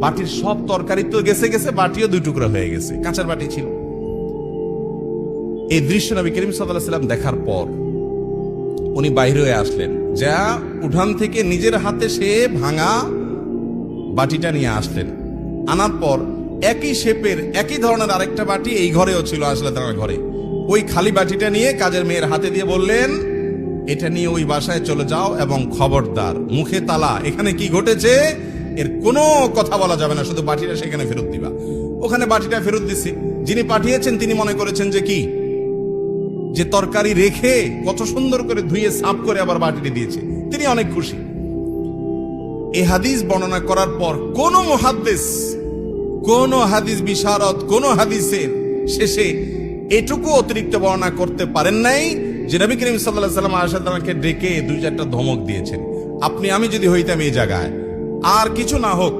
বাটির সব তরকারি তো গেছে গেছে, বাটিও দুই টুকরা হয়ে গেছে, কাঁচার বাটি ছিল। এই দৃশ্য নবী করিম সাল্লাল্লাহু আলাইহি ওয়াসাল্লাম দেখার পর উনি বাইরে হয়ে আসলেন, যা উঠান থেকে নিজের হাতে সে ভাঙা বাটিটা নিয়ে আসলেন। আনার পর একই শেপের একই ধরনের আরেকটা বাটি এই ঘরেও ছিল, আসলে তার ঘরে ওই খালি বাটিটা নিয়ে কাজের মেয়ের হাতে দিয়ে বললেন, এটা নিয়ে ওই বাসায় চলে যাও এবং খবরদার মুখে তালা, এখানে কি ঘটেছে এর কোনো কথা বলা যাবে না, শুধু বাটিটা সেখানে ফেরত দিবা। ওখানে বাটিটা ফেরত দিচ্ছি, যিনি পাঠিয়েছেন তিনি মনে করেছেন যে কি, যে তরকারি রেখে কত সুন্দর করে ধুয়ে সাফ করে আবার বাটিটি দিয়েছে, তিনি অনেক খুশি। এই হাদিস বর্ণনা করার পর কোন মুহাদ্দিস, কোন হাদিস বিশারদ, কোন হাদিসের শেষে এটুকু অতিরিক্ত বর্ণনা করতে পারেন নাই যে নবী করিম সাল্লাল্লাহু আলাইহি ওয়াসাল্লাম আয়েশা তাআলাকে ডেকে দুই চারটা ধমক দিয়েছেন। আপনি আমি যদি হইতাম এই জায়গায়, আর কিছু না হোক